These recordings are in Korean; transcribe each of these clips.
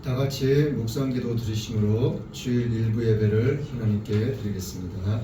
다 같이 묵상기도 드리심으로 주일 일부 예배를 하나님께 드리겠습니다.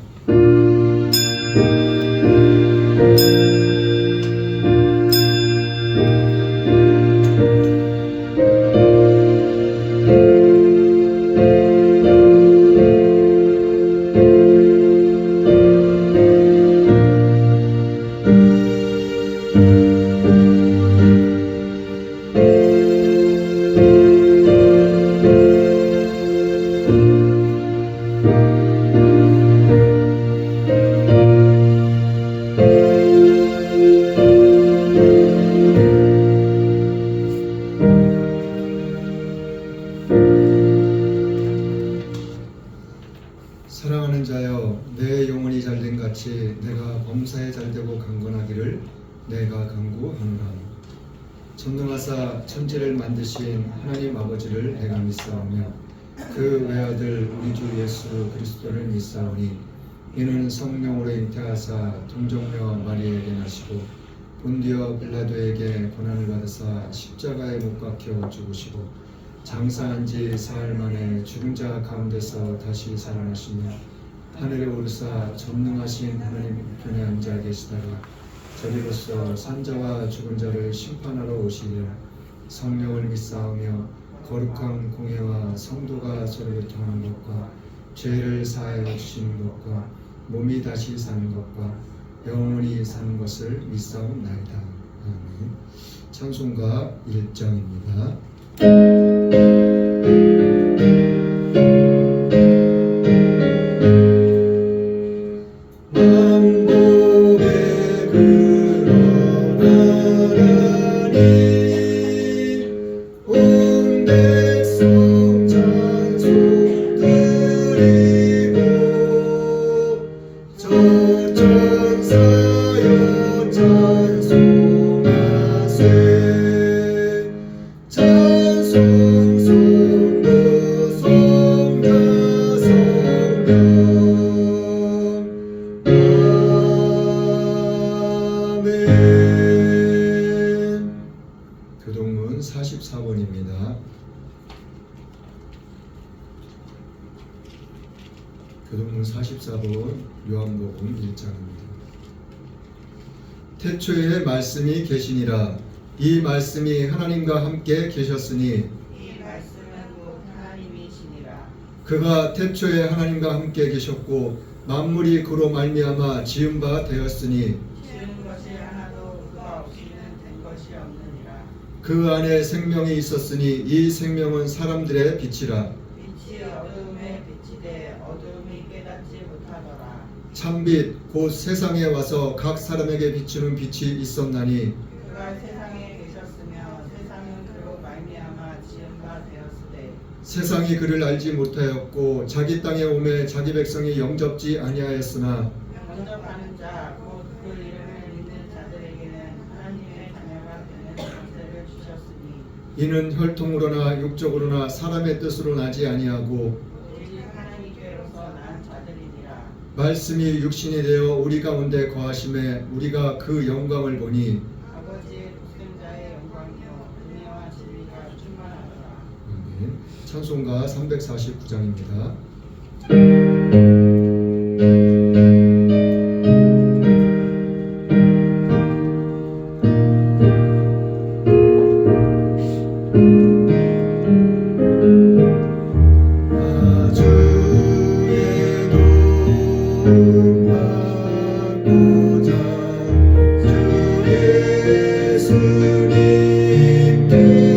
사랑하는 자여, 내 영혼이 잘된 같이 내가 범사에 잘되고 강건하기를 내가 간구하노라. 전능하사 천지를 만드신 하나님 아버지를 내가 믿사오며 그 외아들 우리 주 예수 그리스도를 믿사오니 이는 성령으로 잉태하사 동정녀 마리아에게 나시고 본디오 빌라도에게 고난을 받으사 십자가에 못 박혀 죽으시고 장사한 지 사흘 만에 죽은 자 가운데서 다시 살아나시며 하늘에 오르사 전능하신 하나님 우편에 앉아 계시다가 저리로서 산자와 죽은 자를 심판하러 오시리라. 성령을 믿사오며 거룩한 공회와 성도가 서로 교통하는 것과 죄를 사하여 주시는 것과 몸이 다시 사는 것과 영원히 사는 것을 믿사옵나이다. 아멘. 찬송가 1장입니다. 교동문 44번입니다. 교동문 44번 요한복음 1장입니다. 태초에 말씀이 계시니라. 이 말씀이 하나님과 함께 계셨으니 이 말씀은 곧 하나님이시니라. 그가 태초에 하나님과 함께 계셨고 만물이 그로 말미암아 지은 바 되었으니 지은 것이 하나도 그가 없이는 된 것이 없느니라. 그 안에 생명이 있었으니 이 생명은 사람들의 빛이라. 빛이 어둠에 비치되 어둠이 깨닫지 못하더라. 참빛 곧 세상에 와서 각 사람에게 비추는 빛이 있었나니 그가 세상에 계셨으며 세상은 그로 말미암아 지은 바 되었으되 세상이 그를 알지 못하였고 자기 땅에 오매 자기 백성이 영접지 아니하였으나 영접하는 자 곧 그 이름을 믿는 자들에게는 하나님의 자녀가 되는 권세를 주셨으니 이는 혈통으로나 육적으로나 사람의 뜻으로 나지 아니하고 오직 하나님께로서 난 자들이니라. 말씀이 육신이 되어 우리 가운데 거하심에 우리가 그 영광을 보니 아버지의 독생자의 영광이요 은혜와 진리가 충만하더라. 아멘. 찬송가 349장입니다. 예수님 드립니다.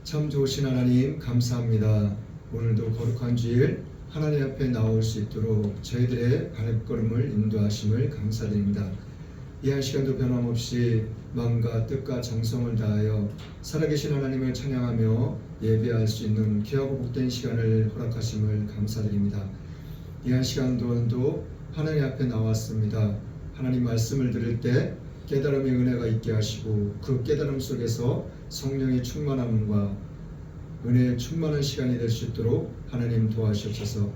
참 좋으신 하나님 감사합니다. 오늘도 거룩한 주일 하나님 앞에 나올 수 있도록 저희들의 발걸음을 인도하심을 감사드립니다. 이 한 시간도 변함없이 마음과 뜻과 정성을 다하여 살아계신 하나님을 찬양하며 예배할 수 있는 귀하고 복된 시간을 허락하심을 감사드립니다. 이 한 시간도 하나님 앞에 나왔습니다. 하나님 말씀을 들을 때 깨달음의 은혜가 있게 하시고 그 깨달음 속에서 성령의 충만함과 은혜의 충만한 시간이 될 수 있도록 하나님 도와주옵소서.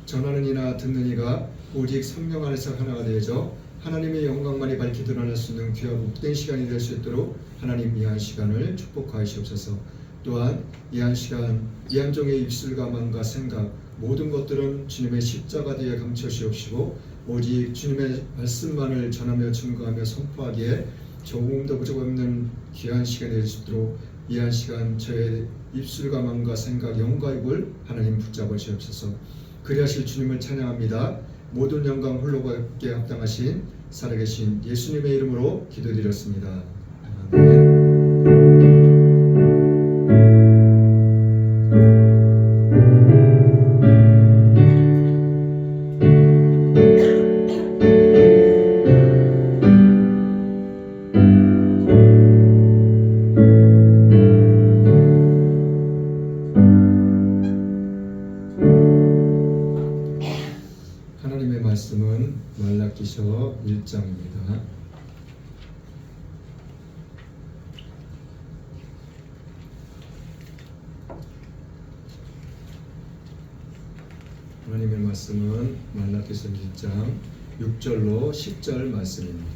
전하는 이나 듣는 이가 오직 성령 안에서 하나가 되어져 하나님의 영광만이 밝히 드러날 수 있는 귀하고 복된 시간이 될 수 있도록 하나님 이 한 시간을 축복하시옵소서. 또한 이 한 시간 이 한 종의 입술과 마음과 생각 모든 것들은 주님의 십자가 뒤에 감춰주옵시고 오직 주님의 말씀만을 전하며 증거하며 선포하기에 조금도 부족 없는 귀한 시간이 될 수 있도록 이 한 시간 저의 입술과 마음과 생각 영과 입을 하나님 붙잡아 주옵소서. 그리하실 주님을 찬양합니다. 모든 영광 홀로 받게 합당하신 살아계신 예수님의 이름으로 기도드렸습니다. 아멘. 하나님의 말씀은 말라기서 1장입니다. 하나님의 말씀은 말라기서 1장 6절로 10절 말씀입니다.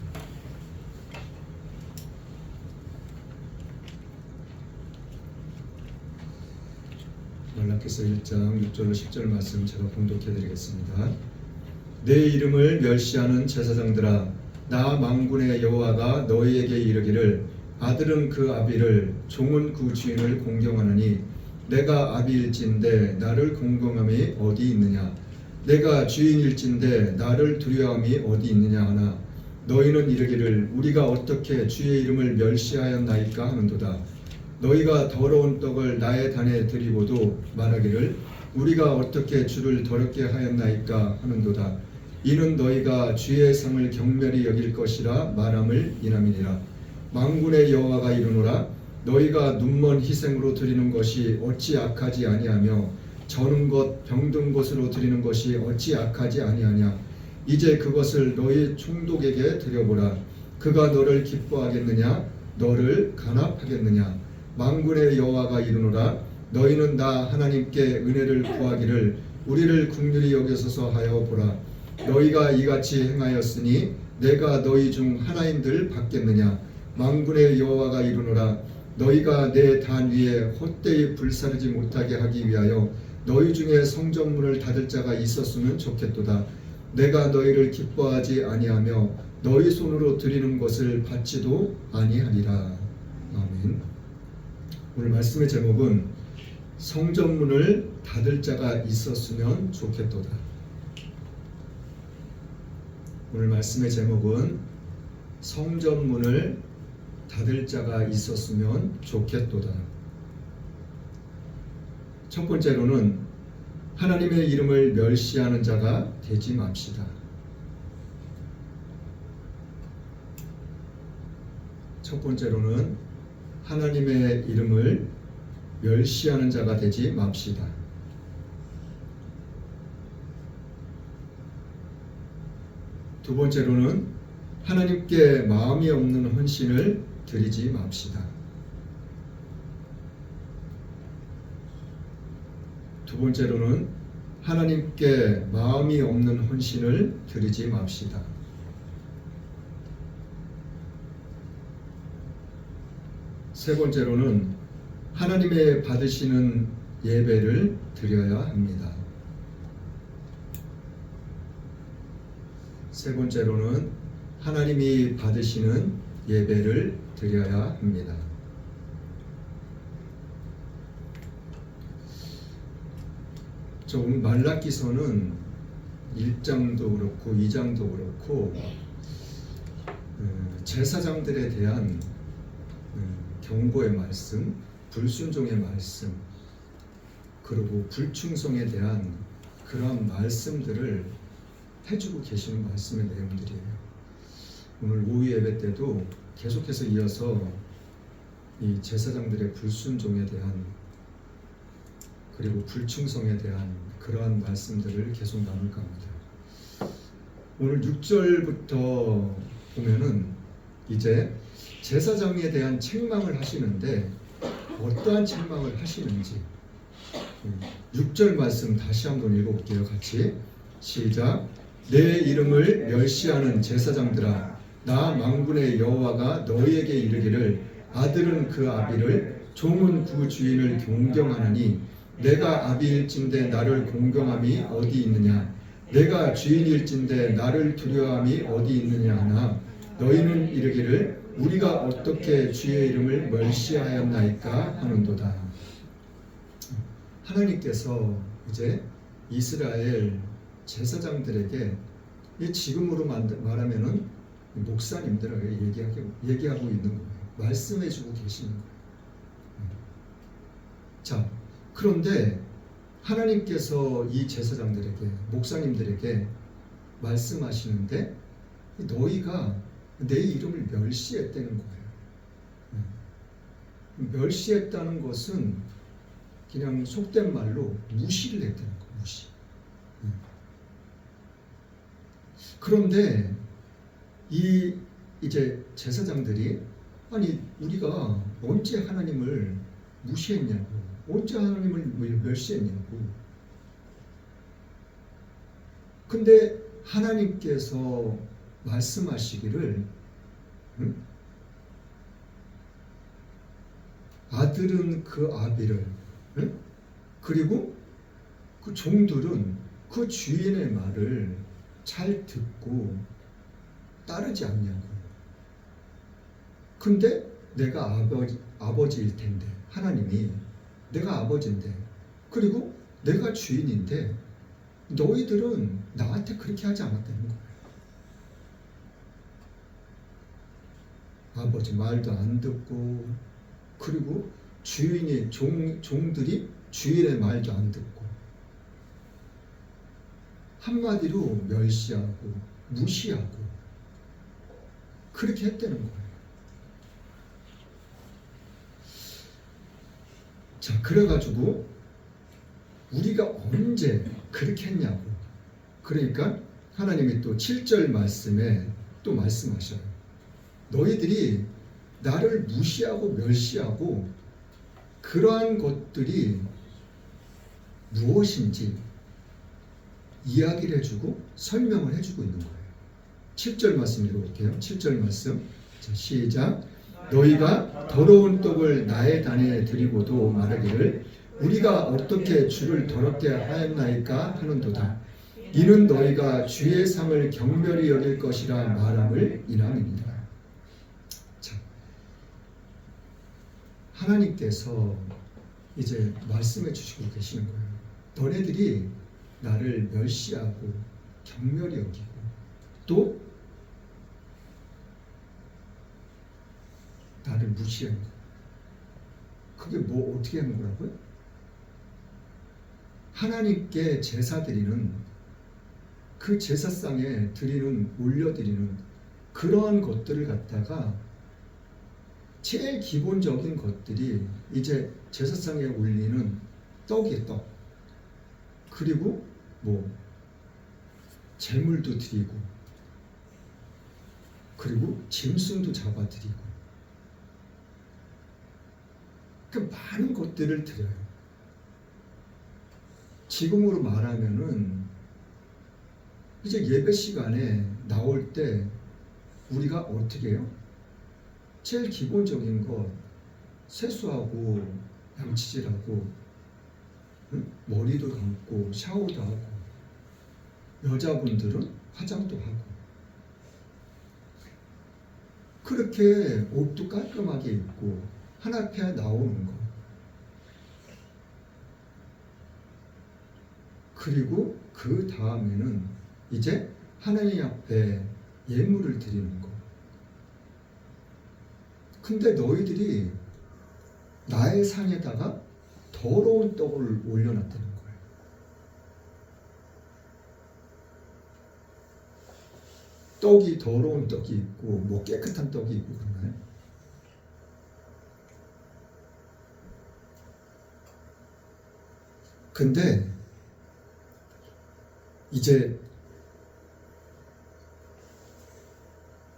말라기서 1장 6절로 10절 말씀 제가 봉독해 드리겠습니다. 내 이름을 멸시하는 제사장들아, 나 만군의 여호와가 너희에게 이르기를 아들은 그 아비를 종은 그 주인을 공경하느니 내가 아비일진데 나를 공경함이 어디 있느냐? 내가 주인일진데 나를 두려워함이 어디 있느냐 하나 너희는 이르기를 우리가 어떻게 주의 이름을 멸시하였나이까 하는도다. 너희가 더러운 떡을 나의 단에 드리고도 말하기를 우리가 어떻게 주를 더럽게 하였나이까 하는도다. 이는 너희가 주의 상을 경멸히 여길 것이라 말함을 인함이니라. 만군의 여호와가 이르노라. 너희가 눈먼 희생으로 드리는 것이 어찌 악하지 아니하며 저는 것 병든 것으로 드리는 것이 어찌 악하지 아니하냐. 이제 그것을 너희 총독에게 드려보라. 그가 너를 기뻐하겠느냐 너를 간합하겠느냐. 만군의 여호와가 이르노라. 너희는 나 하나님께 은혜를 구하기를 우리를 긍휼히 여기소서 하여 보라. 너희가 이같이 행하였으니 내가 너희 중 하나인들 받겠느냐. 만군의 여호와가 이르노라. 너희가 내 단 위에 헛되이 불사르지 못하게 하기 위하여 너희 중에 성전문을 닫을 자가 있었으면 좋겠도다. 내가 너희를 기뻐하지 아니하며 너희 손으로 드리는 것을 받지도 아니하리라. 아멘. 오늘 말씀의 제목은 성전문을 닫을 자가 있었으면 좋겠도다. 오늘 말씀의 제목은 성전문을 닫을 자가 있었으면 좋겠도다. 첫 번째로는 하나님의 이름을 멸시하는 자가 되지 맙시다. 첫 번째로는 하나님의 이름을 멸시하는 자가 되지 맙시다. 두 번째로는 하나님께 마음이 없는 헌신을 드리지 맙시다. 두 번째로는 하나님께 마음이 없는 헌신을 드리지 맙시다. 세 번째로는 하나님의 받으시는 예배를 드려야 합니다. 세 번째로는 하나님이 받으시는 예배를 드려야 합니다. 오늘 말라기서는 1장도 그렇고 2장도 그렇고 제사장들에 대한 경고의 말씀, 불순종의 말씀, 그리고 불충성에 대한 그런 말씀들을 해주고 계시는 말씀의 내용들이에요. 오늘 오후 예배 때도 계속해서 이어서 이 제사장들의 불순종에 대한 그리고 불충성에 대한 그러한 말씀들을 계속 나눌까 합니다. 오늘 6절부터 보면은 이제 제사장에 대한 책망을 하시는데 어떠한 책망을 하시는지 6절 말씀 다시 한번 읽어볼게요. 같이 시작. 내 이름을 멸시하는 제사장들아, 나 만군의 여호와가 너희에게 이르기를 아들은 그 아비를 종은 그 주인을 경경하나니 내가 아비일진대 나를 공경함이 어디 있느냐. 내가 주인일진대 나를 두려워함이 어디 있느냐 하나 너희는 이르기를 우리가 어떻게 주의 이름을 멸시하였나이까 하는도다. 하나님께서 이제 이스라엘 제사장들에게 지금으로 말하면은 목사님들에게 얘기하고 있는 거예요. 말씀해주고 계시는 거예요. 자, 그런데 하나님께서 이 제사장들에게, 목사님들에게 말씀하시는데 너희가 내 이름을 멸시했다는 거예요. 멸시했다는 것은 그냥 속된 말로 무시를 했다는 거예요. 무시. 그런데 이제 제사장들이 아니 우리가 언제 하나님을 무시했냐고, 언제 하나님을 멸시했냐고. 근데 하나님께서 말씀하시기를 아들은 그 아비를 그리고 그 종들은 그 주인의 말을 잘 듣고 따르지 않냐고. 근데 내가 아버지일 텐데, 하나님이 내가 아버지인데, 그리고 내가 주인인데 너희들은 나한테 그렇게 하지 않았다는 거예요. 아버지 말도 안 듣고, 그리고 주인이 종들이 주인의 말도 안 듣고, 한마디로 멸시하고 무시하고 그렇게 했다는 거예요. 자, 그래가지고 우리가 언제 그렇게 했냐고. 그러니까 하나님이 또 7절 말씀에 또 말씀하셔요. 너희들이 나를 무시하고 멸시하고 그러한 것들이 무엇인지 이야기를 해주고 설명을 해주고 있는 거예요. 7절 말씀 읽어볼게요. 7절 말씀. 자, 시작. 너희가 더러운 떡을 나의 단에 드리고도 말하기를 우리가 어떻게 주를 더럽게 하였나이까 하는도다. 이는 너희가 주의 상을 경멸히 여길 것이라 말함을 인함입니다. 자, 하나님께서 이제 말씀해 주시고 계시는 거예요. 너네들이 나를 멸시하고 경멸히 여기고 또 나를 무시하는 거. 그게 뭐 어떻게 하는 거라고요? 하나님께 제사 드리는 그 제사상에 올려드리는 그러한 것들을 갖다가 제일 기본적인 것들이 이제 제사상에 올리는 떡이에요. 떡. 그리고 뭐 제물도 드리고 그리고 짐승도 잡아드리고 그 많은 것들을 드려요. 지금으로 말하면은 이제 예배 시간에 나올 때 우리가 어떻게 해요? 제일 기본적인 것 세수하고 양치질하고 머리도 감고 샤워도 하고 여자분들은 화장도 하고 그렇게 옷도 깔끔하게 입고 하나님 앞에 나오는 거. 그리고 그 다음에는 이제 하나님 앞에 예물을 드리는 거. 근데 너희들이 나의 상에다가 더러운 떡을 올려놨다는 거예요. 떡이 더러운 떡이 있고 뭐 깨끗한 떡이 있고 그러나요? 근데 이제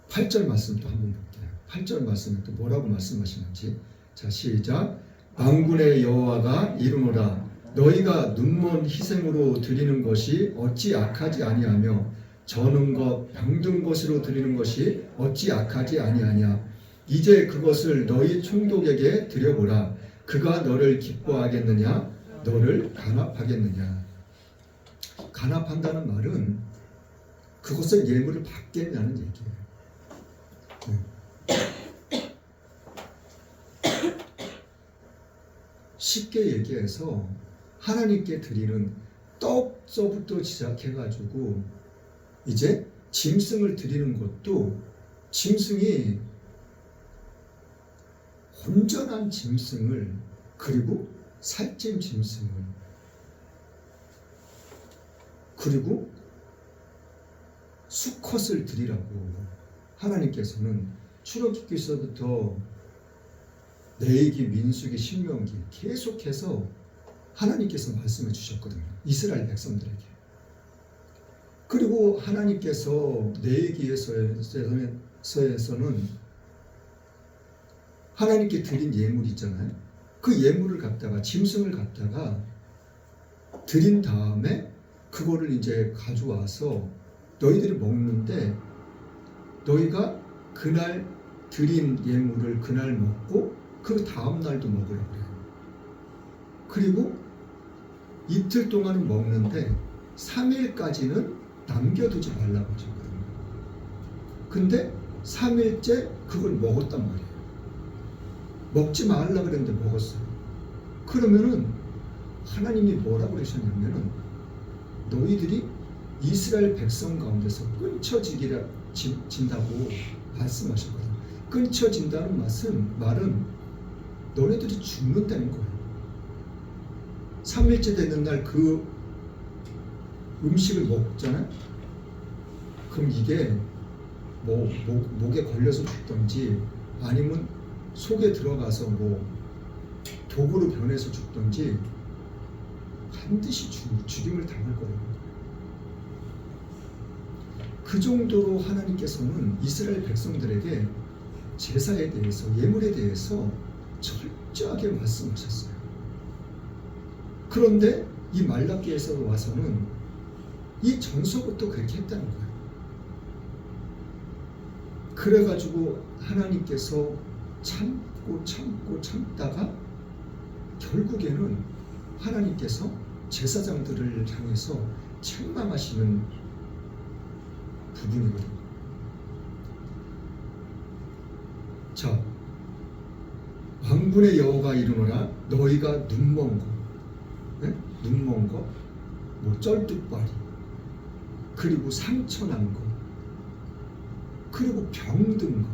8절 말씀도 한번 볼게요. 8절 말씀에 또 뭐라고 말씀하시는지. 자, 시작. 만군의 여호와가 이르노라 너희가 눈먼 희생으로 드리는 것이 어찌 악하지 아니하며 저는 것 병든 것으로 드리는 것이 어찌 악하지 아니하냐. 이제 그것을 너희 총독에게 드려보라. 그가 너를 기뻐하겠느냐 너를 간합하겠느냐. 간합한다는 말은 그것을 예물을 받겠냐는 얘기예요. 쉽게 얘기해서 하나님께 드리는 떡서부터 시작해가지고 이제 짐승을 드리는 것도 짐승이 온전한 짐승을 그리고 살찐 짐승을 그리고 수컷을 드리라고 하나님께서는 출애굽기서부터 레위기, 민수기, 신명기 계속해서 하나님께서 말씀해 주셨거든요. 이스라엘 백성들에게. 그리고 하나님께서 레위기에서는 하나님께 드린 예물 있잖아요. 그 예물을 갖다가 짐승을 갖다가 드린 다음에 그거를 이제 가져와서 너희들이 먹는데 너희가 그날 드린 예물을 그날 먹고 그 다음 날도 먹으라고 그래요. 그리고 이틀 동안은 먹는데 3일까지는 남겨두지 말라고 하셨거든요. 근데 3일째 그걸 먹었단 말이에요. 먹지 말라 그랬는데 먹었어요. 그러면은 하나님이 뭐라고 그러셨냐면은 너희들이 이스라엘 백성 가운데서 끊쳐진다고 말씀하셨거든요. 끊쳐진다는 말은 너네들이 죽는다는 거예요. 3일째 되는 날 그 음식을 먹잖아요. 그럼 이게 뭐 목에 걸려서 죽든지 아니면 속에 들어가서 뭐 독으로 변해서 죽든지 반드시 죽임을 당할 거예요. 그 정도로 하나님께서는 이스라엘 백성들에게 제사에 대해서 예물에 대해서 철저하게 말씀하셨어요. 그런데 이 말라기에서 와서는 이 전서부터 그렇게 했다는 거예요. 그래가지고 하나님께서 참다가 결국에는 하나님께서 제사장들을 향해서 책망하시는 부분이거든요. 자, 왕군의 여호가 이르노라 너희가 눈먼 것, 네? 눈먼 것, 뭐 쩔뚝발이, 그리고 상처난 것, 그리고 병든 것,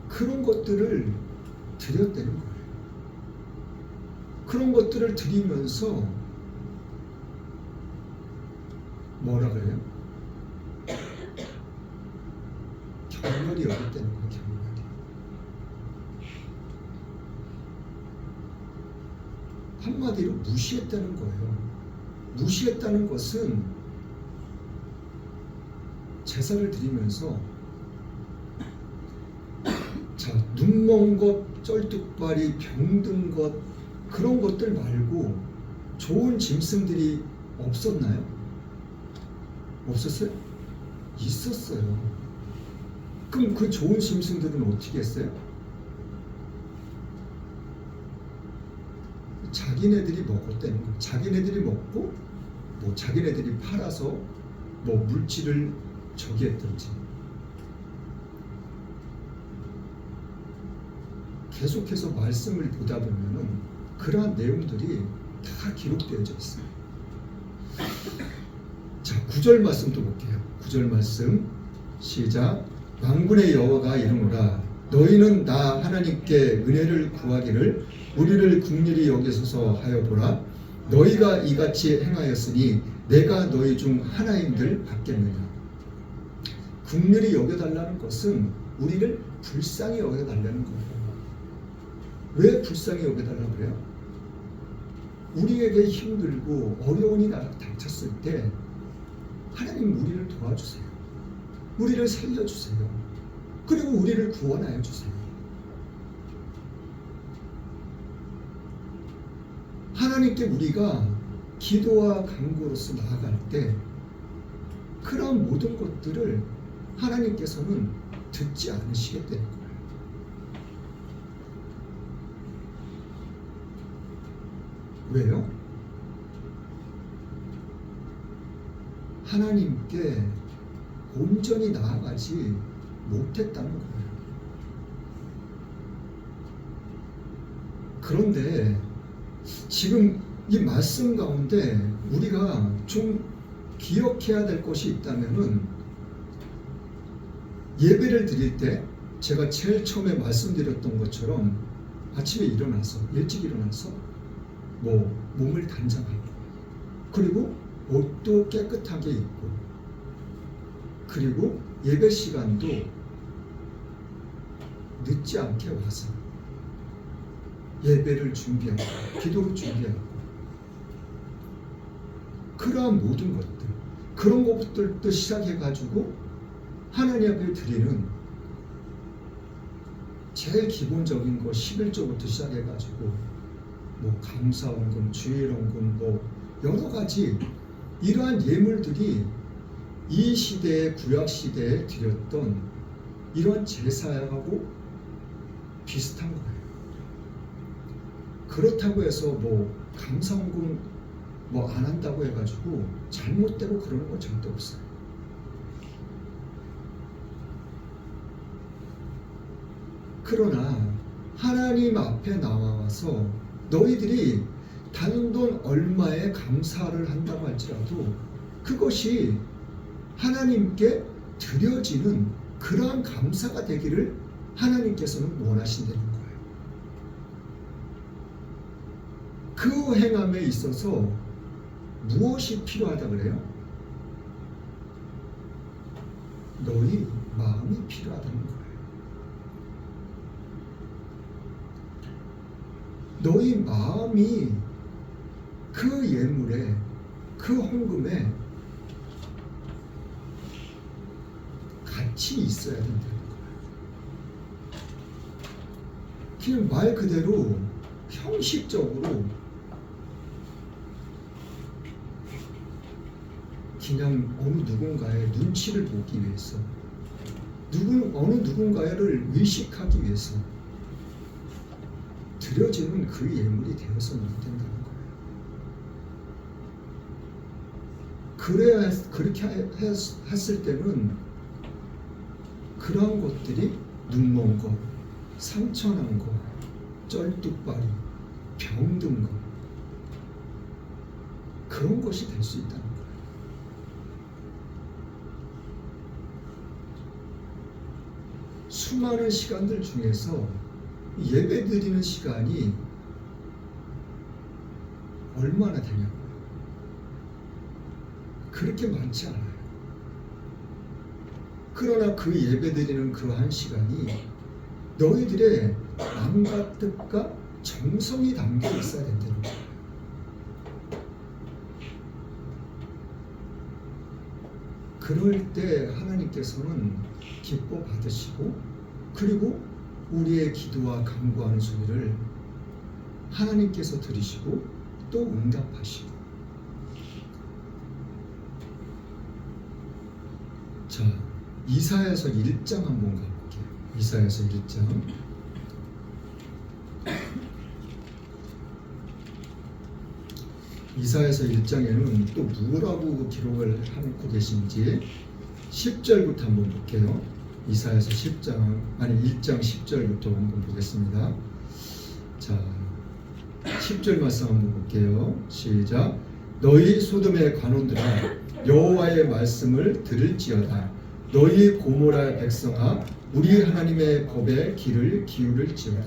그런 것들을 드렸다는 거예요. 그런 것들을 드리면서 뭐라 그래요? 경멸이 여겼다는 거예요. 경멸이. 한마디로 무시했다는 거예요. 무시했다는 것은 제사를 드리면서 자, 눈먼 것, 쩔뚝발이, 병든 것, 그런 것들 말고 좋은 짐승들이 없었나요? 없었어요? 있었어요. 그럼 그 좋은 짐승들은 어떻게 했어요? 자기네들이 먹었다는 거예요. 자기네들이 먹고 뭐 자기네들이 팔아서 뭐 물질을 저기 했든지. 계속해서 말씀을 보다 보면은 그러한 내용들이 다 기록되어져 있어요. 자, 9절 말씀도 볼게요. 9절 말씀 시작. 만군의 여호와가 이르노라 너희는 나 하나님께 은혜를 구하기를 우리를 긍휼히 여기소서 하여 보라. 너희가 이같이 행하였으니 내가 너희 중 하나인들 받겠느냐. 긍휼히 여겨달라는 것은 우리를 불쌍히 여겨달라는 거예요. 왜 불쌍히 여겨달라고 그래요? 우리에게 힘들고 어려움이 닥쳤을 때 하나님 우리를 도와주세요. 우리를 살려주세요. 그리고 우리를 구원하여 주세요. 하나님께 우리가 기도와 간구로서 나아갈 때 그런 모든 것들을 하나님께서는 듣지 않으시겠다는 거예요. 왜요? 하나님께 온전히 나아가지 못했다는 거예요. 그런데 지금 이 말씀 가운데 우리가 좀 기억해야 될 것이 있다면은 예배를 드릴 때 제가 제일 처음에 말씀드렸던 것처럼 아침에 일어나서 일찍 일어나서 뭐 몸을 단장하고 그리고 옷도 깨끗하게 입고 그리고 예배 시간도 늦지 않게 와서 예배를 준비하고 기도를 준비하고 그러한 모든 것들 그런 것들도 시작해가지고 하나님 앞에 드리는 제일 기본적인 거 11조부터 시작해가지고 뭐 감사원금, 주일원금 뭐 여러 가지 이러한 예물들이 이 시대의 구약 시대에 드렸던 이러한 제사하고 비슷한 거예요. 그렇다고 해서 뭐 감사원금 뭐 안 한다고 해가지고 잘못되고 그러는 건 절대 없어요. 그러나 하나님 앞에 나와서 너희들이 단돈 얼마에 감사를 한다고 할지라도 그것이 하나님께 드려지는 그러한 감사가 되기를 하나님께서는 원하신다는 거예요. 그 행함에 있어서 무엇이 필요하다 그래요? 너희 마음이 필요하다는 거예요. 너희 마음이 그 예물에 그 헌금에 같이 있어야 된다는 거예요. 그냥 말 그대로 형식적으로 그냥 어느 누군가의 눈치를 보기 위해서 어느 누군가를 의식하기 위해서 드려지는 그 예물이 되어서는 안 된다는 거예요. 그렇게 했을 때는 그러한 것들이 눈먼 것, 상처난 것, 쩔뚝발이, 병든 것, 그런 것이 될 수 있다는 거예요. 수많은 시간들 중에서 예배 드리는 시간이 얼마나 되냐고요. 그렇게 많지 않아요. 그러나 그 예배 드리는 그러한 시간이 너희들의 마음과 뜻과 정성이 담겨 있어야 된다는 거예요. 그럴 때 하나님께서는 기뻐 받으시고, 그리고 우리의 기도와 간구하는 소리를 하나님께서 들으시고 또 응답하시고. 자, 이사야서 1장 한번 가볼게요. 이사야서 1장. 이사야서 1장에는 또 뭐라고 기록을 하고 계신지 10절부터 한번 볼게요. 이사야서 1장 10절부터 한번 보겠습니다. 자, 10절 말씀 한번 볼게요. 시작. 너희 소돔의 관원들아, 여호와의 말씀을 들을지어다. 너희 고모라 백성아, 우리 하나님의 법에 귀를 기울일지어다.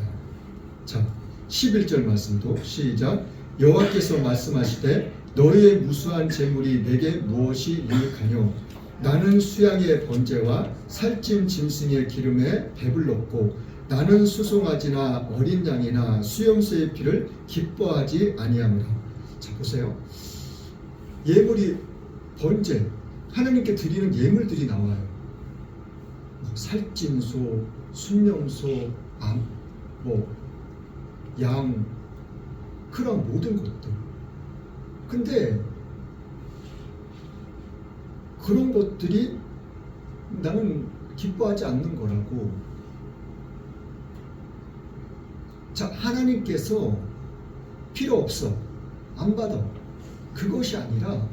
자, 11절 말씀도 시작. 여호와께서 말씀하시되 너희의 무수한 재물이 내게 무엇이 유익하뇨? 나는 수양의 번제와 살찐 짐승의 기름에 배불렀고 나는 수송아지나 어린 양이나 수염소의 피를 기뻐하지 아니하노라. 자, 보세요. 예물이 번제, 하나님께 드리는 예물들이 나와요. 살찐 소, 순염소, 양, 그런 모든 것들. 근데 그런 것들이 나는 기뻐하지 않는 거라고. 자, 하나님께서 필요 없어, 안 받아, 그것이 아니라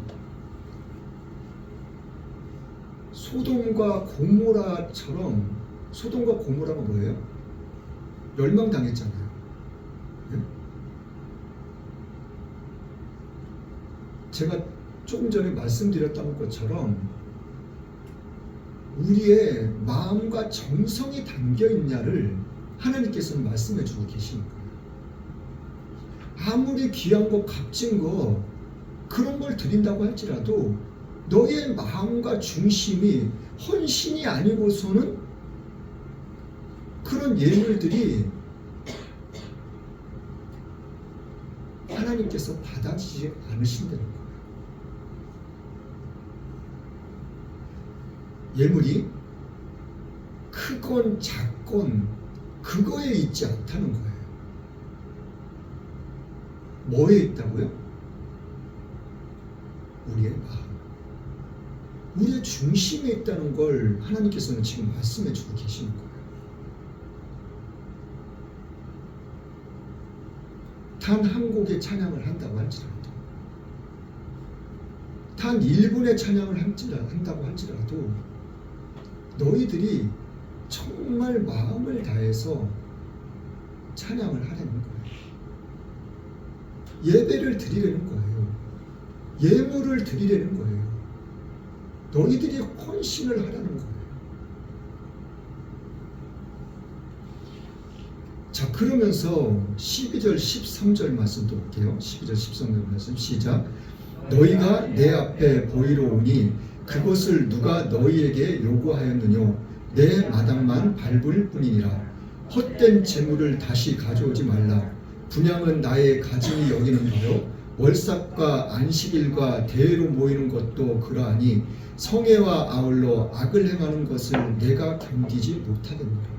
소돔과 고모라처럼. 소돔과 고모라가 뭐예요? 멸망당했잖아요. 예? 제가 조금 전에 말씀드렸던 것처럼 우리의 마음과 정성이 담겨 있냐를 하나님께서는 말씀해 주고 계시는 거예요. 아무리 귀한 거, 값진 거, 그런 걸 드린다고 할지라도 너의 마음과 중심이 헌신이 아니고서는 그런 예물들이 하나님께서 받아주지 않으신다는 거예요. 예물이 크건 작건 그거에 있지 않다는 거예요. 뭐에 있다고요? 우리의 마음, 우리의 중심에 있다는 걸 하나님께서는 지금 말씀해 주고 계시는 거예요. 단 한 곡의 찬양을 한다고 할지라도, 단 1분의 찬양을 한다고 할지라도 너희들이 정말 마음을 다해서 찬양을 하려는 거예요. 예배를 드리려는 거예요. 예물을 드리려는 거예요. 너희들이 헌신을 하라는 거예요. 자, 그러면서 12절 13절 말씀도 볼게요. 12절 13절 말씀 시작. 너희가 내 앞에 보이러 오니 그것을 누가 너희에게 요구하였느뇨? 내 마당만 밟을 뿐이니라. 헛된 재물을 다시 가져오지 말라. 분향은 나의 가짐이 여기는 바요 월삭과 안식일과 대회로 모이는 것도 그러하니 성회와 아울러 악을 행하는 것을 내가 견디지 못하겠노라.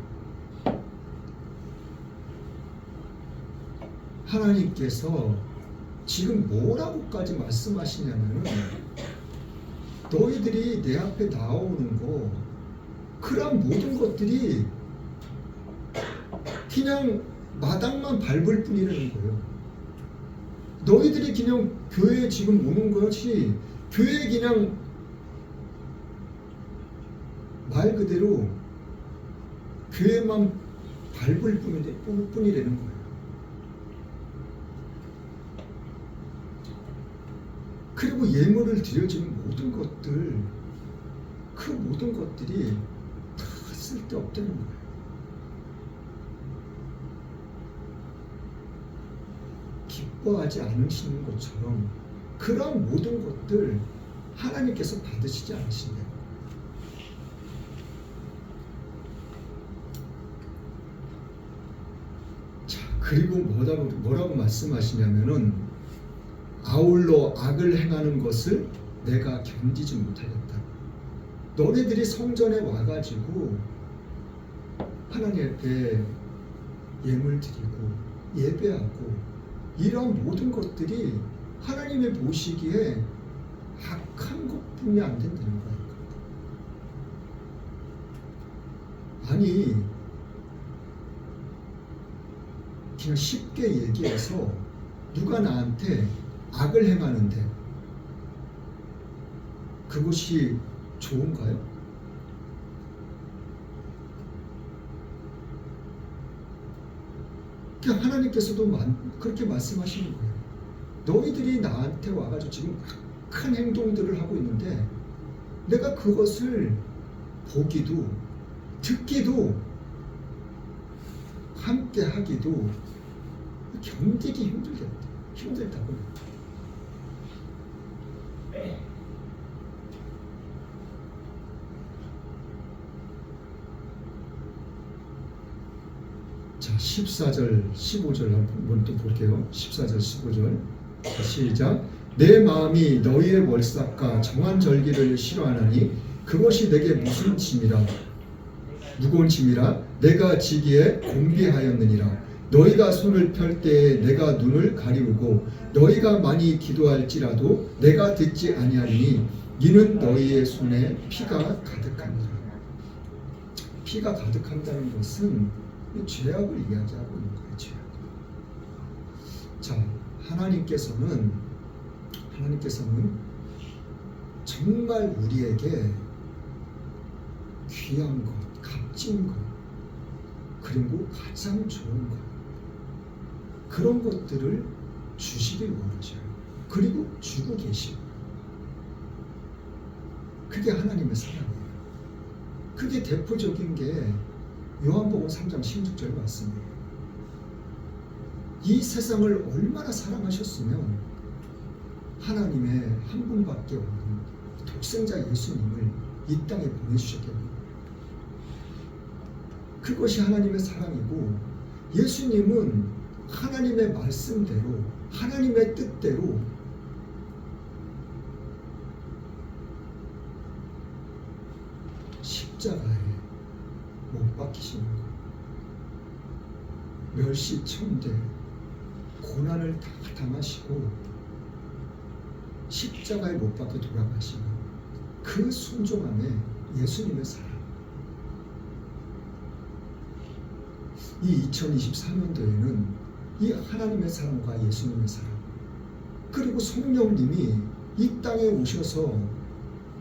하나님께서 지금 뭐라고까지 말씀하시냐면은 너희들이 내 앞에 나오는 거 그런 모든 것들이 그냥 마당만 밟을 뿐이라는 거예요. 너희들이 그냥 교회에 지금 오는 것이 교회에 그냥 말 그대로 교회만 밟을 뿐이라는 거예요. 그리고 예물을 드려지는 모든 것들, 그 모든 것들이 다 쓸데없다는 거예요. 기뻐하지 않으시는 것처럼 그런 모든 것들 하나님께서 받으시지 않으신대요. 자, 그리고 뭐라고 말씀하시냐면은 아울러 악을 행하는 것을 내가 견디지 못하겠다. 너네들이 성전에 와가지고 하나님 앞에 예물 드리고 예배하고 이런 모든 것들이 하나님의 보시기에 악한 것뿐이 안 된다는 거예요. 아니 그냥 쉽게 얘기해서 누가 나한테 악을 행하는데 그것이 좋은가요? 그냥 하나님께서도 그렇게 말씀하시는 거예요. 너희들이 나한테 와가지고 지금 악한 행동들을 하고 있는데 내가 그것을 보기도 듣기도 함께 하기도 견디기 힘들다고. 자, 14절, 15절 한번 또 볼게요. 14절, 15절 시작. 내 마음이 너희의 월삭과 정한 절기를 싫어하나니 그것이 내게 무슨 짐이라 무거운 짐이라 내가 지기에 곤비하였느니라. 너희가 손을 펼 때에 내가 눈을 가리우고 너희가 많이 기도할지라도 내가 듣지 아니하리니 이는 너희의 손에 피가 가득하니라. 피가 가득한다는 것은 죄악을 이야기하고 있는 거예요. 죄악. 자, 하나님께서는 정말 우리에게 귀한 것, 값진 것, 그리고 가장 좋은 것, 그런 것들을 주시길 원하셔요. 그리고 주고 계시고, 그게 하나님의 사랑이에요. 그게 대표적인 게 요한복음 3장 16절 말씀이에요. 이 세상을 얼마나 사랑하셨으면 하나님의 한 분밖에 없는 독생자 예수님을 이 땅에 보내주셨겠네요. 그것이 하나님의 사랑이고, 예수님은 하나님의 말씀대로 하나님의 뜻대로 십자가에 못 박히시는 것, 멸시천대 고난을 다 당하시고 십자가에 못 박혀 돌아가시는 그 순종함에 예수님의 사랑, 이 2024년도에는 이 하나님의 사랑과 예수님의 사랑, 그리고 성령님이 이 땅에 오셔서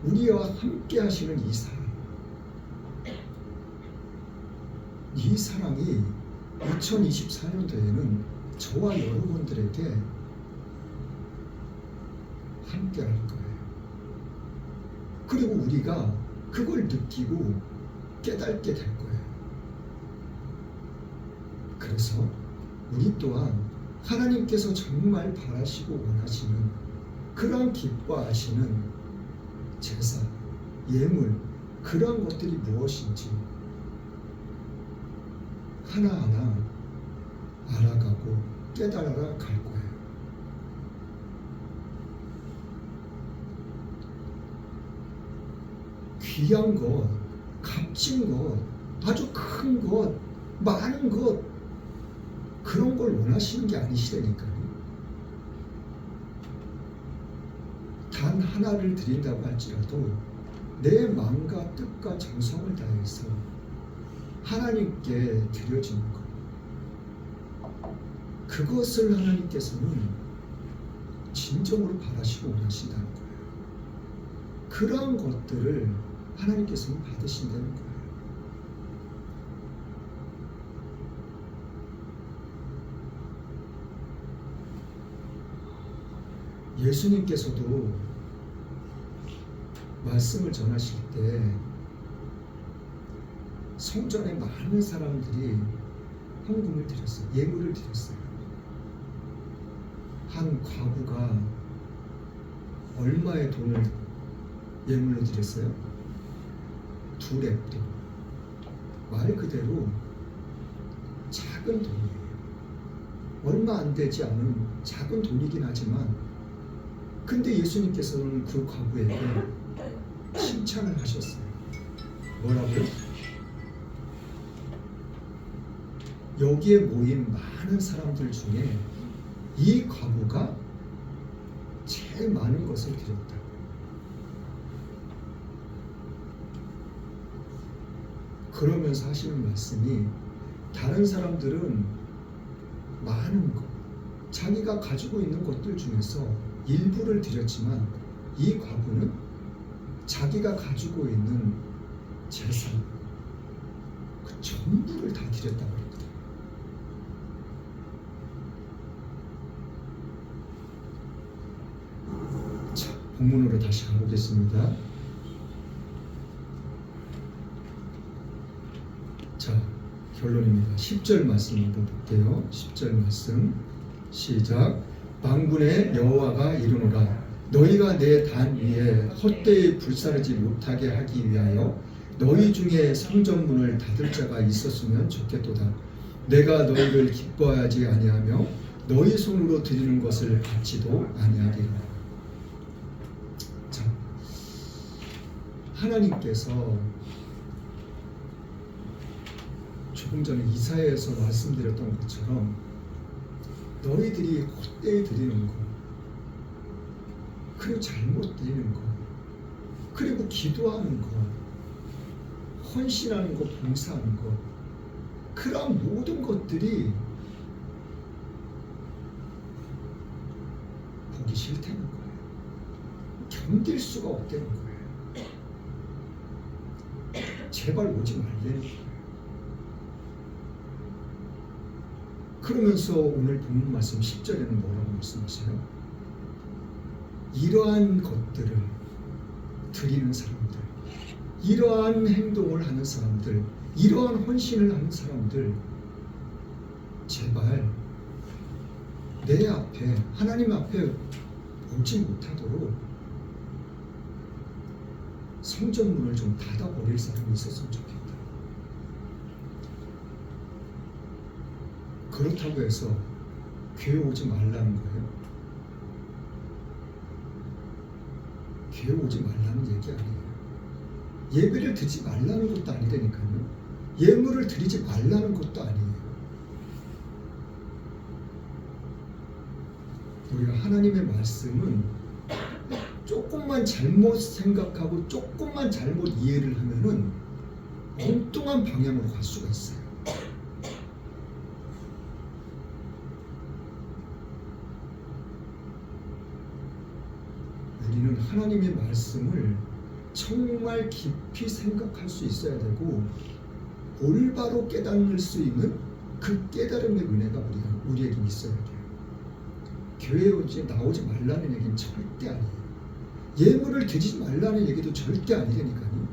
우리와 함께 하시는 이 사랑, 이 사랑이 2024년도에는 저와 여러분들에게 함께 할 거예요. 그리고 우리가 그걸 느끼고 깨닫게 될 거예요. 그래서 우리 또한 하나님께서 정말 바라시고 원하시는 그런 기뻐하시는 제사, 예물, 그런 것들이 무엇인지 하나하나 알아가고 깨달아 갈 거예요. 귀한 것, 값진 것, 아주 큰 것, 많은 것, 그런 걸 원하시는 게 아니시라니까요. 단 하나를 드린다고 할지라도 내 마음과 뜻과 정성을 다해서 하나님께 드려지는 것, 그것을 하나님께서는 진정으로 바라시고 원하신다는 거예요. 그러한 것들을 하나님께서는 받으신다는 거예요. 예수님께서도 말씀을 전하실 때 성전에 많은 사람들이 헌금을 드렸어요. 예물을 드렸어요. 한 과부가 얼마의 돈을 예물로 드렸어요? 2렙돈. 말 그대로 작은 돈이에요. 얼마 안 되지 않은 작은 돈이긴 하지만, 근데 예수님께서는 그 과부에게 칭찬을 하셨어요. 뭐라고요? 여기에 모인 많은 사람들 중에 이 과부가 제일 많은 것을 드렸다. 그러면서 하시는 말씀이, 다른 사람들은 많은 것, 자기가 가지고 있는 것들 중에서 일부를 드렸지만 이 과부는 자기가 가지고 있는 재산, 그 전부를 다 드렸다고 그랬거든요. 자, 본문으로 다시 가보겠습니다. 자, 결론입니다. 10절 말씀 한번 볼게요. 10절 말씀 시작. 만군의 여호와가 이르노라, 너희가 내 단 위에 헛되이 불사르지 못하게 하기 위하여 너희 중에 성전문을 닫을 자가 있었으면 좋겠도다. 내가 너희를 기뻐하지 아니하며 너희 손으로 드리는 것을 받지도 아니하리라. 자, 하나님께서 조금 전에 이사야에서 말씀드렸던 것처럼 너희들이 헛되이 드리는 것, 그리고 잘못 드리는 것, 그리고 기도하는 것, 헌신하는 것, 봉사하는 것, 그러한 모든 것들이 보기 싫다는 거예요. 견딜 수가 없다는 거예요. 제발 오지 말라는 거예요. 그러면서 오늘 본문 말씀 10절에는 뭐라고 말씀하세요? 이러한 것들을 드리는 사람들, 이러한 행동을 하는 사람들, 이러한 헌신을 하는 사람들, 제발 내 앞에, 하나님 앞에 오지 못하도록 성전문을 좀 닫아버릴 사람이 있었으면 좋겠다. 그렇다고 해서 교회 오지 말라는 거예요? 교회 오지 말라는 얘기 아니에요. 예배를 드리지 말라는 것도 아니라니까요. 예물을 드리지 말라는 것도 아니에요. 우리가 하나님의 말씀은 조금만 잘못 생각하고 조금만 잘못 이해를 하면은 엉뚱한 방향으로 갈 수가 있어요. 우리는 하나님의 말씀을 정말 깊이 생각할 수 있어야 되고, 올바로 깨달을 수 있는 그 깨달음의 은혜가 우리에게 있어야 돼요. 교회에 나오지 말라는 얘기는 절대 아니에요. 예물을 드리지 말라는 얘기도 절대 아니라니까요.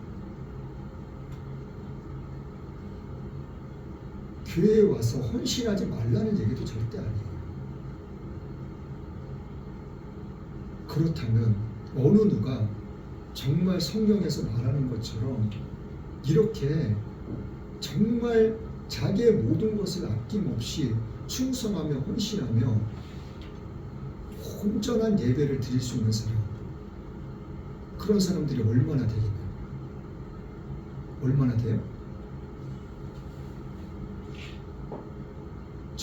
교회에 와서 헌신하지 말라는 얘기도 절대 아니에요. 그렇다면 어느 누가 정말 성경에서 말하는 것처럼 이렇게 정말 자기의 모든 것을 아낌없이 충성하며 헌신하며 온전한 예배를 드릴 수 있는 사람, 그런 사람들이 얼마나 되겠나요? 얼마나 돼요?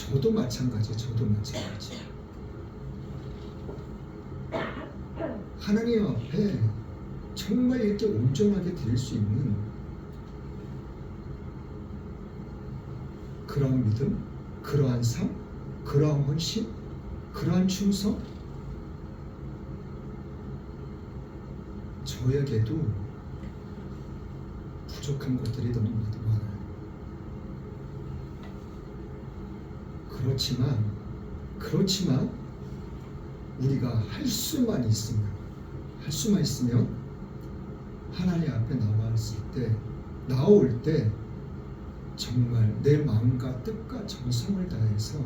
저도 마찬가지. 하나님 앞에 정말 이렇게 온전하게 드릴 수 있는 그러한 믿음, 그러한 삶, 그러한 헌신, 그러한 충성, 저에게도 부족한 것들이 너무 많아요. 그렇지만 우리가 할 수만 있으면 하나님 앞에 나올 때 정말 내 마음과 뜻과 정성을 다해서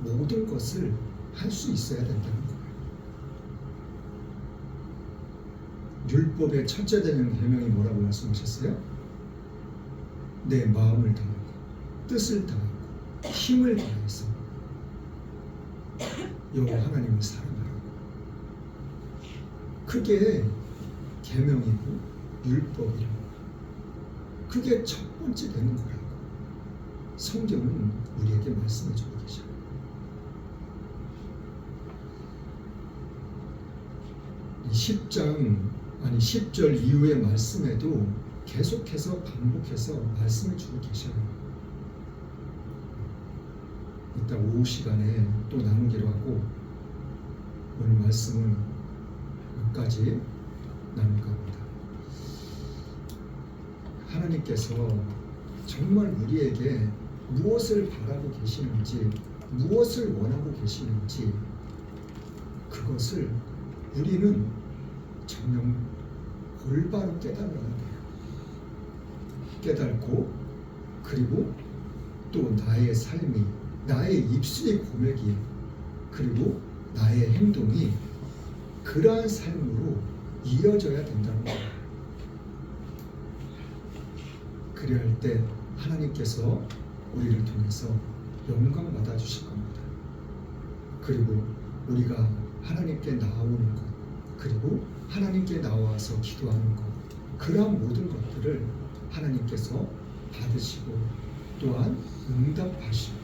모든 것을 할 수 있어야 된다는 거예요. 율법의 첫째 되는 계명이 뭐라고 말씀하셨어요? 내 마음을 다하고 뜻을 다하고 힘을 다해서 여호와 하나님을 사랑하라고. 그게 계명이고 율법이라고. 그게 첫 번째 되는 거라고 성경은 우리에게 말씀해 주고 계셔요. 이 10절 이후의 말씀에도 계속해서 반복해서 말씀해 주고 계셔요. 이따 오후 시간에 또 나누기로 하고 오늘 말씀은 여기까지 나눌까 합니다. 하나님께서 정말 우리에게 무엇을 바라고 계시는지, 무엇을 원하고 계시는지 그것을 우리는 정녕 올바로 깨달아야 돼요. 깨닫고 그리고 또 나의 삶이, 나의 입술의 고백이, 그리고 나의 행동이 그러한 삶으로 이어져야 된다는 거예요. 그래야 할 때 하나님께서 우리를 통해서 영광 받아 주실 겁니다. 그리고 우리가 하나님께 나오는 것, 그리고 하나님께 나와서 기도하는 것, 그러한 모든 것들을 하나님께서 받으시고 또한 응답하시고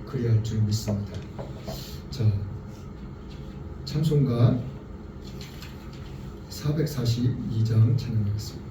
그래야 할 줄 믿습니다. 자, 찬송가 442장 찬양하겠습니다.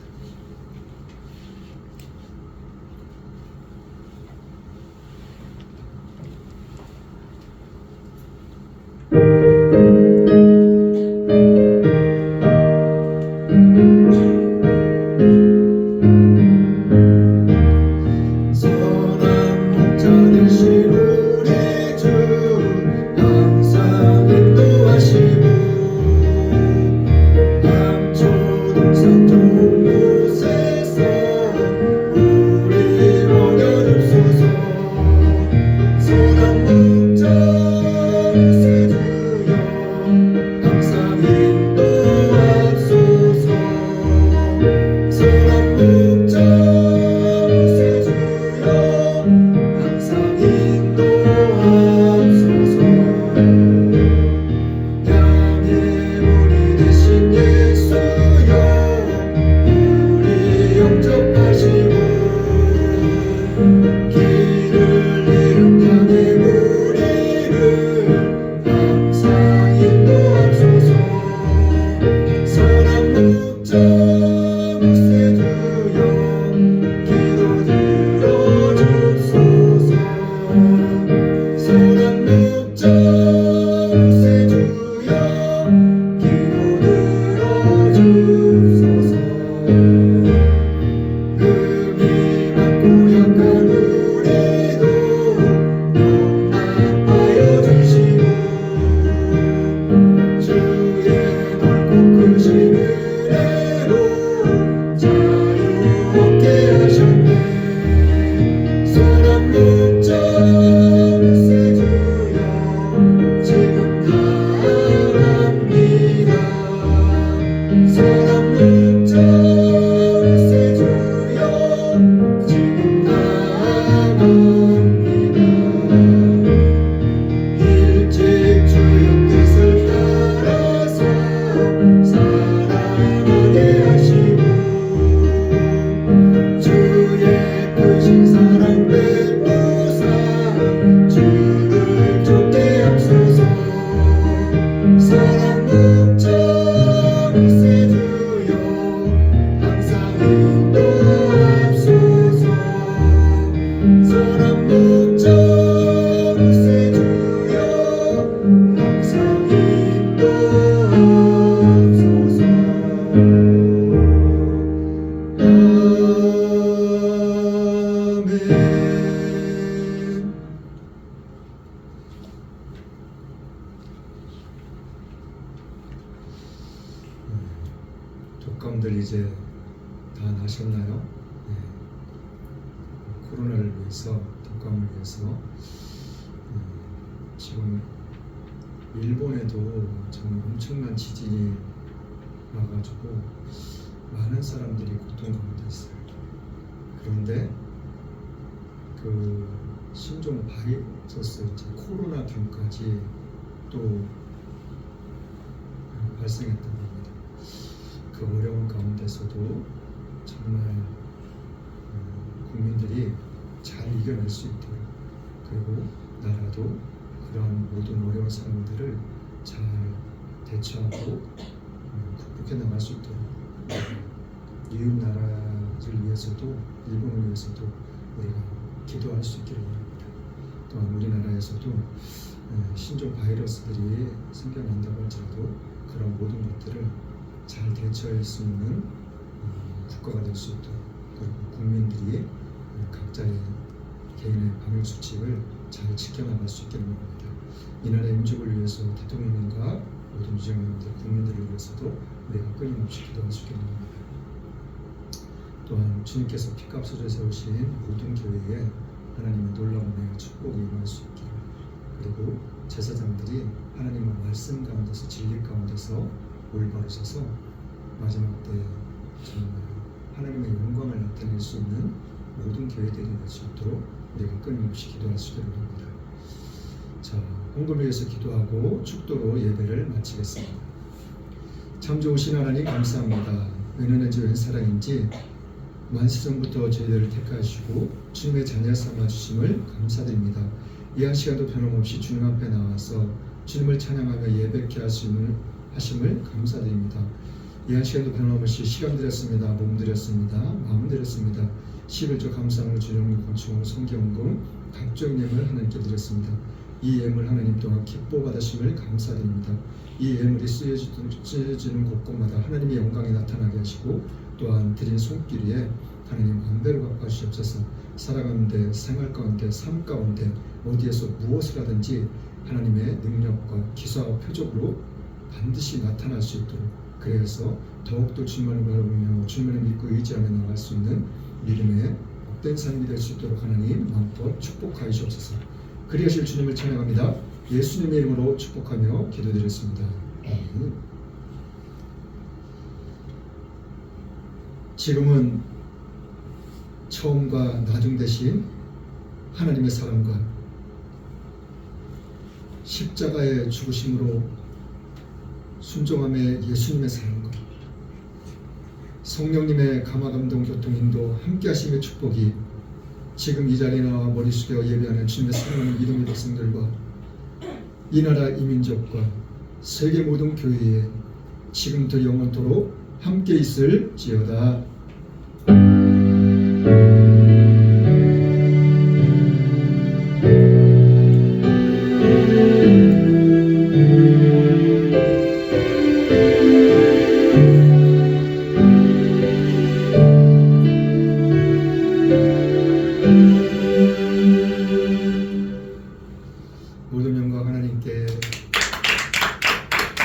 독감들 이제 다 나셨나요? 네. 코로나를 위해서, 독감을 위해서 지금 일본에도 정말 엄청난 지진이 와가지고 많은 사람들이 고통 가운데 있어요. 그런데 그 신종 바이러스 이제 코로나균까지 또 발생했다고 합니다. 그 어려운 가운데서도 정말 국민들이 잘 이겨낼 수 있도록, 그리고 나라도 그러한 모든 어려운 상황들을 잘 대처하고 극복해 나갈 수 있도록 이웃 나라를 위해서도, 일본을 위해서도 우리가 기도할 수 있기를 바랍니다. 또한 우리나라에서도 신종 바이러스들이 생겨난다고 할지라도 그런 모든 것들을 잘 대처할 수 있는 국가가 될 수 있도록, 그리고 국민들이 각자의 개인의 방역 수칙을 잘 지켜나갈 수 있기를 바랍니다. 이 나라의 민족을 위해서 대통령님과 모든 유정민들, 국민들을 위해서도 우리가 끊임없이 기도할 수 있기를 바랍니다. 또한 주님께서 피값으로 세우신 모든 교회에 하나님의 놀라운 은혜와 축복이 임할 수 있기를, 그리고 제사장들이 하나님의 말씀 가운데서, 진리 가운데서 올바로 서서 마지막 때 정말 하나님의 영광을 나타낼 수 있는 모든 교회들이 될 수 있도록 우리가 끊임없이 기도할 수 있기를 바랍니다. 자, 헌금을 위해서 기도하고 축도로 예배를 마치겠습니다. 참 좋으신 하나님 감사합니다. 은혜인지 웬 사랑인지 만세전부터 저희들을 택하시고 주님의 자녀 삼아주심을 감사드립니다. 이 한 시간도 변함없이 주님 앞에 나와서 주님을 찬양하며 예배케 하심을 감사드립니다. 이 한 시간도 변함없이 시간 드렸습니다. 몸 드렸습니다. 마음 드렸습니다. 11조 감사함으로 주님을 권총 성경금 각종 예물 하나님께 드렸습니다. 이 예물 하나님 또한 기뻐 받으심을 감사드립니다. 이 예물이 쓰여지는 곳곳마다 하나님의 영광이 나타나게 하시고, 또한 드린 손길 위에 하나님 안배로 갚아주시옵소서. 살아가는데, 생활 가운데, 삶 가운데 어디에서 무엇을 하든지 하나님의 능력과 기사와 표적으로 반드시 나타날 수 있도록, 그래서 더욱더 주님만을 바라보며 주님만을 믿고 의지하며 나갈 수 있는 믿음의 복된 삶이 될 수 있도록 하나님 마음껏 축복하시옵소서. 그리하실 주님을 찬양합니다. 예수님의 이름으로 축복하며 기도드렸습니다. 아멘. 지금은 처음과 나중 대신 하나님의 사랑과 십자가의 죽으심으로 순종함의 예수님의 사랑과 성령님의 감화감동 교통인도 함께하심의 축복이 지금 이 자리에 나와 머리 숙여 예배하는 주님의 사랑하는 믿음의 백성들과 이 나라 이민족과 세계 모든 교회에 지금부터 영원토록 함께 있을지어다.